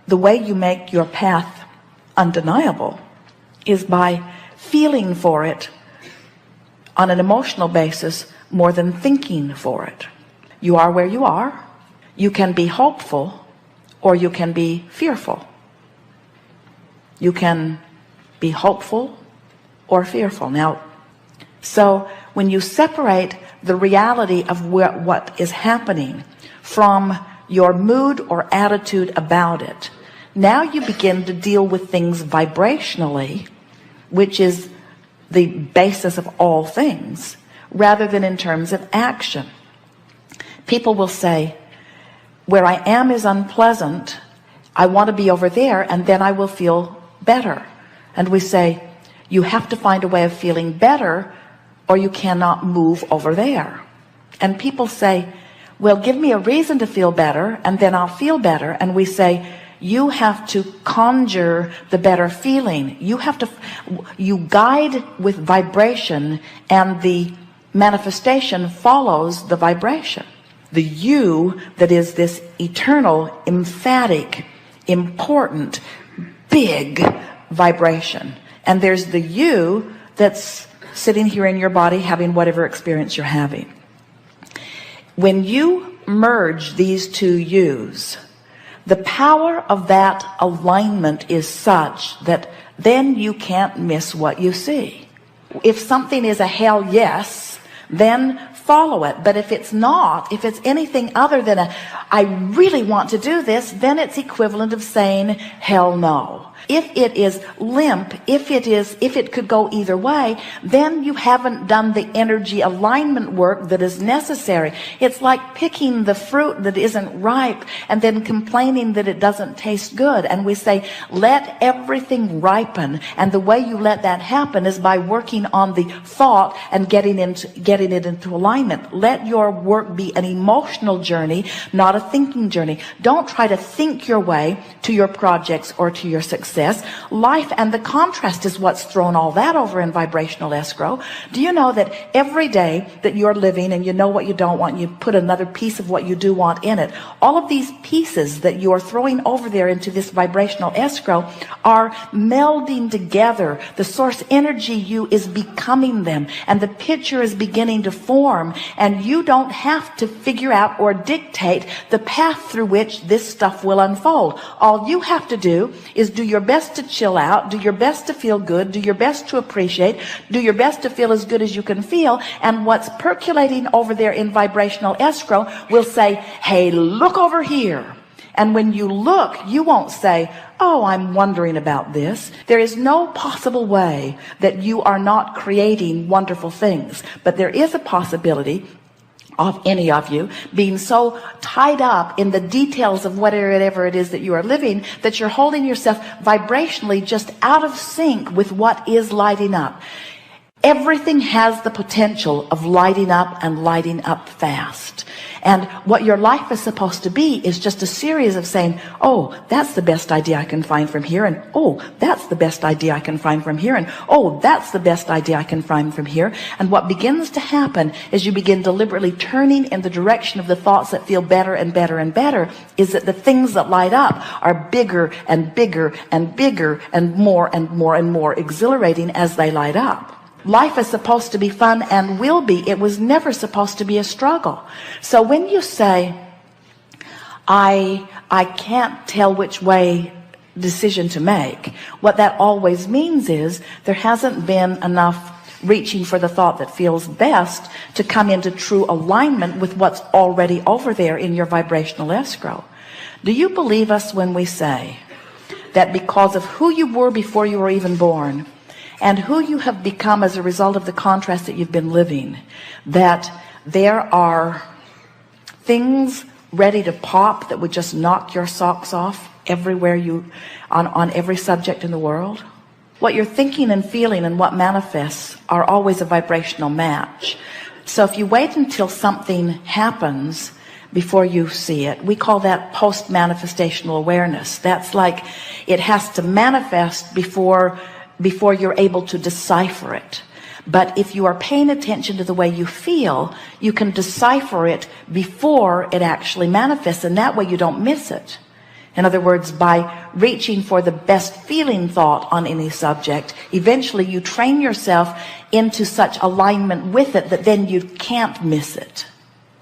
the way you make your path undeniable is by feeling for it on an emotional basis more than thinking for it. You are where you are. You can be hopeful or you can be fearful. You can be hopeful or fearful. Now, so when you separate the reality of what is happening from your mood or attitude about it, now you begin to deal with things vibrationally, which is the basis of all things, rather than in terms of action. People will say, where I am is unpleasant, I want to be over there, and then I will feel better. And we say, you have to find a way of feeling better, or you cannot move over there. And people say, well, give me a reason to feel better, and then I'll feel better. And we say, you have to conjure the better feeling. You guide with vibration, and the manifestation follows the vibration. The you that is this eternal, emphatic, important, big vibration. And there's the you that's sitting here in your body having whatever experience you're having. When you merge these two yous, the power of that alignment is such that then you can't miss what you see. If something is a hell yes, then follow it. But if it's not, if it's anything other than I really want to do this, then it's equivalent of saying hell no. If it is limp, if it could go either way, then you haven't done the energy alignment work that is necessary. It's like picking the fruit that isn't ripe and then complaining that it doesn't taste good. And we say, let everything ripen. And the way you let that happen is by working on the thought and getting it into alignment. Let your work be an emotional journey, not a thinking journey. Don't try to think your way to your projects or to your success. Life and the contrast is what's thrown all that over in vibrational escrow. Do you know that every day that you're living and you know what you don't want, you put another piece of what you do want in it. All of these pieces that you're throwing over there into this vibrational escrow are melding together. The source energy you is becoming them, and the picture is beginning to form, and you don't have to figure out or dictate the path through which this stuff will unfold. All you have to do is do your best to chill out, do your best to feel good, do your best to appreciate, do your best to feel as good as you can feel, and what's percolating over there in vibrational escrow will say, hey, look over here. And when you look, you won't say, oh, I'm wondering about this. There is no possible way that you are not creating wonderful things, but there is a possibility of any of you being so tied up in the details of whatever it is that you are living that you're holding yourself vibrationally just out of sync with what is lighting up. Everything has the potential of lighting up and lighting up fast. And what your life is supposed to be is just a series of saying, oh, that's the best idea I can find from here. And oh, that's the best idea I can find from here. And oh, that's the best idea I can find from here. And what begins to happen is you begin deliberately turning in the direction of the thoughts that feel better and better and better, is that the things that light up are bigger and bigger and bigger and more and more and more exhilarating as they light up. Life is supposed to be fun and will be. It was never supposed to be a struggle. So when you say, I can't tell which way decision to make, what that always means is there hasn't been enough reaching for the thought that feels best to come into true alignment with what's already over there in your vibrational escrow. Do you believe us when we say that because of who you were before you were even born, and who you have become as a result of the contrast that you've been living, that there are things ready to pop that would just knock your socks off everywhere on every subject in the world? What you're thinking and feeling and what manifests are always a vibrational match. So if you wait until something happens before you see it, we call that post-manifestational awareness. That's like it has to manifest before you're able to decipher it. But if you are paying attention to the way you feel, you can decipher it before it actually manifests, and that way you don't miss it. In other words, by reaching for the best feeling thought on any subject, eventually you train yourself into such alignment with it that then you can't miss it.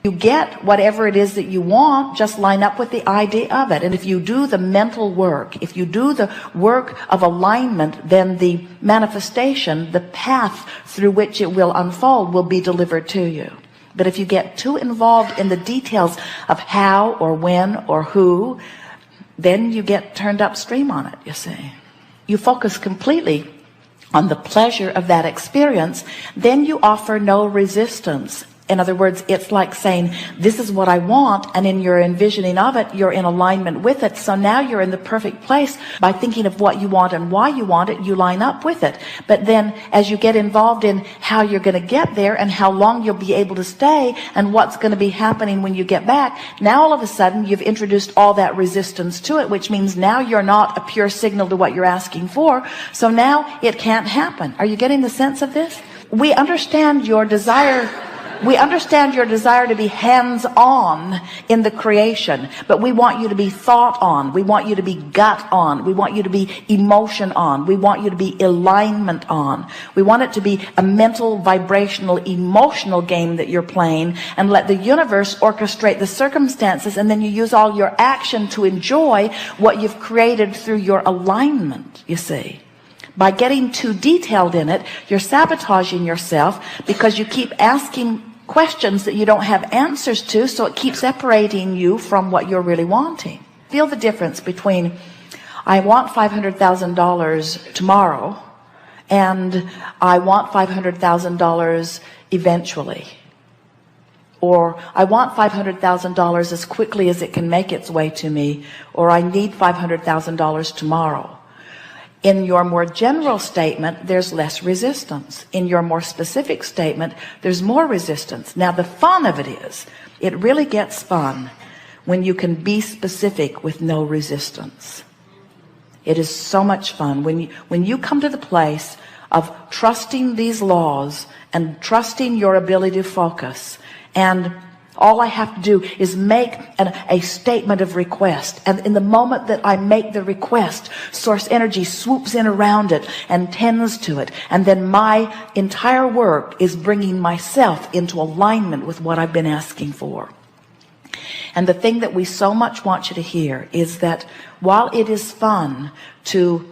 You get whatever it is that you want, just line up with the idea of it. And if you do the mental work, if you do the work of alignment, then the manifestation, the path through which it will unfold, will be delivered to you. But if you get too involved in the details of how or when or who, then you get turned upstream on it, you see. You focus completely on the pleasure of that experience, then you offer no resistance. In other words, it's like saying, this is what I want, and in your envisioning of it, you're in alignment with it. So now you're in the perfect place. By thinking of what you want and why you want it, you line up with it. But then as you get involved in how you're going to get there and how long you'll be able to stay and what's going to be happening when you get back, now all of a sudden you've introduced all that resistance to it, which means now you're not a pure signal to what you're asking for. So now it can't happen. Are you getting the sense of this? We understand your desire. We understand your desire to be hands-on in the creation, but we want you to be thought-on. We want you to be gut-on. We want you to be emotion-on. We want you to be alignment-on. We want it to be a mental, vibrational, emotional game that you're playing, and let the universe orchestrate the circumstances, and then you use all your action to enjoy what you've created through your alignment, you see. By getting too detailed in it, you're sabotaging yourself because you keep asking questions that you don't have answers to, so it keeps separating you from what you're really wanting. Feel the difference between, I want $500,000 tomorrow, and I want $500,000 eventually. Or I want $500,000 as quickly as it can make its way to me, or I need $500,000 tomorrow. In your more general statement, there's less resistance. In your more specific statement, there's more resistance. Now, the fun of it is, it really gets fun when you can be specific with no resistance. It is so much fun when you come to the place of trusting these laws and trusting your ability to focus, and all I have to do is make a statement of request. And in the moment that I make the request, source energy swoops in around it and tends to it. And then my entire work is bringing myself into alignment with what I've been asking for. And the thing that we so much want you to hear is that while it is fun to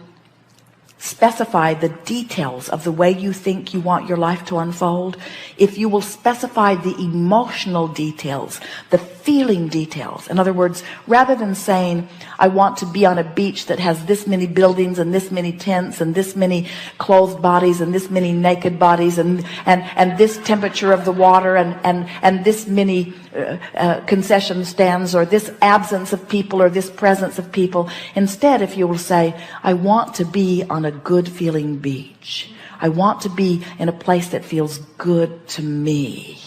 specify the details of the way you think you want your life to unfold, if you will specify the emotional details, the feeling details. In other words, rather than saying, I want to be on a beach that has this many buildings and this many tents and this many clothed bodies and this many naked bodies and this temperature of the water and this many concession stands, or this absence of people or this presence of people. Instead, if you will say, I want to be on a good feeling beach. I want to be in a place that feels good to me.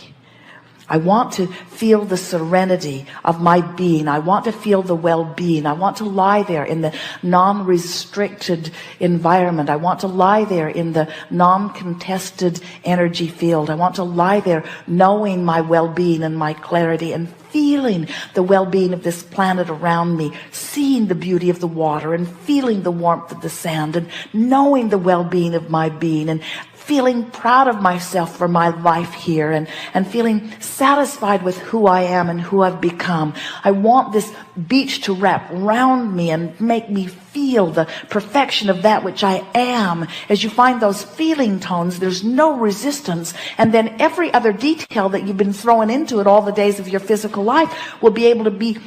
I want to feel the serenity of my being. I want to feel the well-being. I want to lie there in the non-restricted environment. I want to lie there in the non-contested energy field. I want to lie there knowing my well-being and my clarity and feeling the well-being of this planet around me, seeing the beauty of the water and feeling the warmth of the sand and knowing the well-being of my being and feeling proud of myself for my life here and feeling satisfied with who I am and who I've become. I want this beach to wrap around me and make me feel the perfection of that which I am. As you find those feeling tones, there's no resistance, and then every other detail that you've been throwing into it all the days of your physical life will be able to be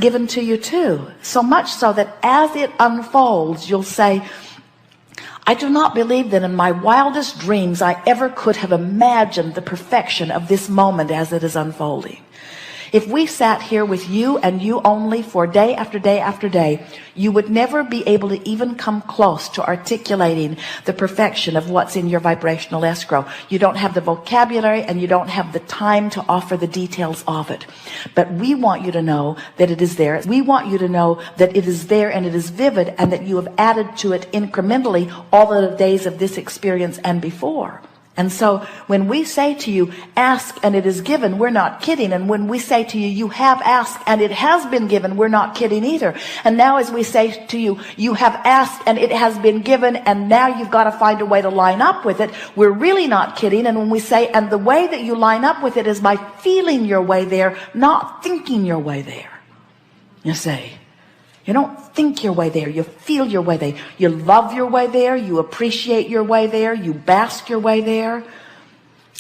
given to you too. So much so that as it unfolds, you'll say, I do not believe that in my wildest dreams I ever could have imagined the perfection of this moment as it is unfolding. If we sat here with you and you only for day after day after day, you would never be able to even come close to articulating the perfection of what's in your vibrational escrow. You don't have the vocabulary and you don't have the time to offer the details of it. But we want you to know that it is there. We want you to know that it is there and it is vivid, and that you have added to it incrementally all of the days of this experience and before. And so when we say to you, ask and it is given, we're not kidding. And when we say to you, you have asked and it has been given, we're not kidding either. And now as we say to you, you have asked and it has been given, and now you've got to find a way to line up with it, we're really not kidding. And when we say, and the way that you line up with it is by feeling your way there, not thinking your way there. You see, you don't think your way there, you feel your way there. You love your way there, you appreciate your way there, you bask your way there.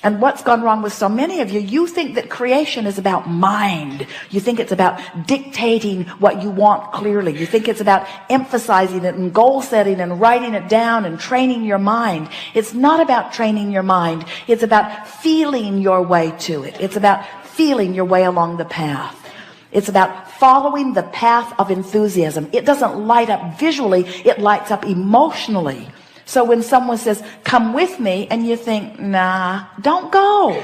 And what's gone wrong with so many of you, you think that creation is about mind. You think it's about dictating what you want clearly. You think it's about emphasizing it and goal setting and writing it down and training your mind. It's not about training your mind. It's about feeling your way to it. It's about feeling your way along the path. It's about following the path of enthusiasm. It doesn't light up visually, it lights up emotionally. So when someone says, come with me, and you think, nah, don't go.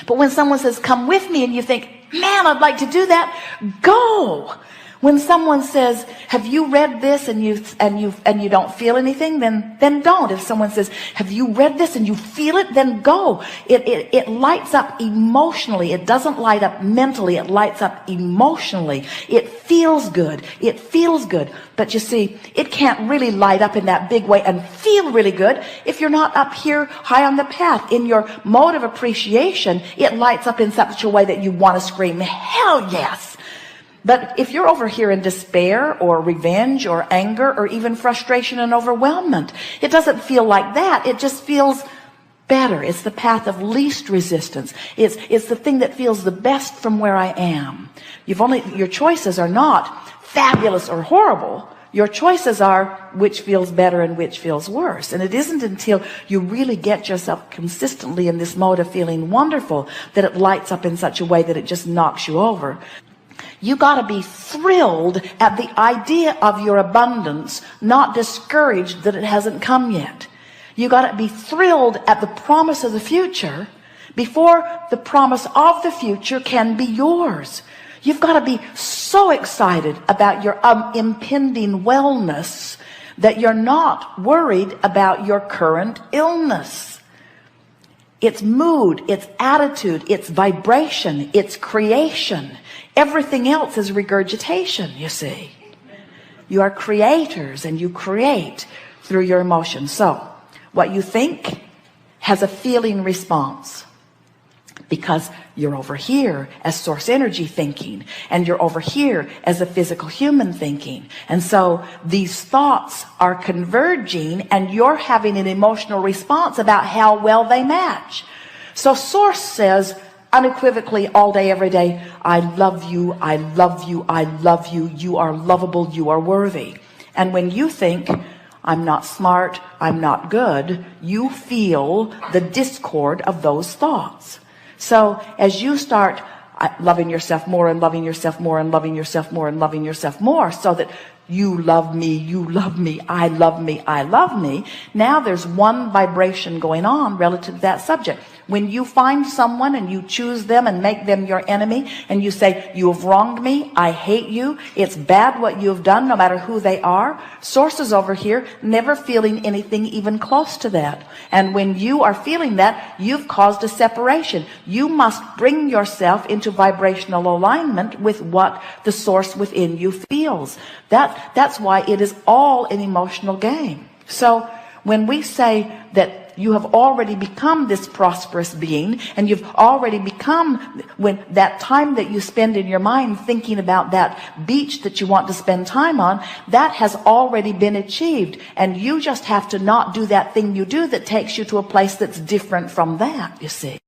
But when someone says, come with me, and you think, man, I'd like to do that, go. When someone says, have you read this, and you don't feel anything, then don't. If someone says, have you read this and you feel it, then go. It lights up emotionally. It doesn't light up mentally. It lights up emotionally. It feels good. It feels good. But you see, it can't really light up in that big way and feel really good if you're not up here high on the path. In your mode of appreciation, it lights up in such a way that you want to scream, hell yes. But if you're over here in despair or revenge or anger or even frustration and overwhelmment, it doesn't feel like that. It just feels better. It's the path of least resistance. It's the thing that feels the best from where I am. Your choices are not fabulous or horrible. Your choices are which feels better and which feels worse. And it isn't until you really get yourself consistently in this mode of feeling wonderful that it lights up in such a way that it just knocks you over. You got to be thrilled at the idea of your abundance, not discouraged that it hasn't come yet. You got to be thrilled at the promise of the future before the promise of the future can be yours. You've got to be so excited about your impending wellness that you're not worried about your current illness. It's mood, it's attitude, it's vibration, it's creation. Everything else is regurgitation, you see. You are creators and you create through your emotions. So what you think has a feeling response because you're over here as source energy thinking and you're over here as a physical human thinking. And so these thoughts are converging and you're having an emotional response about how well they match. So source says, unequivocally all day, every day, I love you, I love you, I love you, you are lovable, you are worthy. And when you think, I'm not smart, I'm not good, you feel the discord of those thoughts. So as you start loving yourself more and loving yourself more and loving yourself more and loving yourself more, so that you love me, I love me, I love me. Now there's one vibration going on relative to that subject. When you find someone and you choose them and make them your enemy and you say, you have wronged me, I hate you, it's bad what you have done, no matter who they are, sources over here never feeling anything even close to that. And when you are feeling that, you've caused a separation. You must bring yourself into vibrational alignment with what the source within you feels. That's why it is all an emotional game. So when we say that you have already become this prosperous being, and you've already become, when that time that you spend in your mind thinking about that beach that you want to spend time on, that has already been achieved. And you just have to not do that thing you do that takes you to a place that's different from that, you see.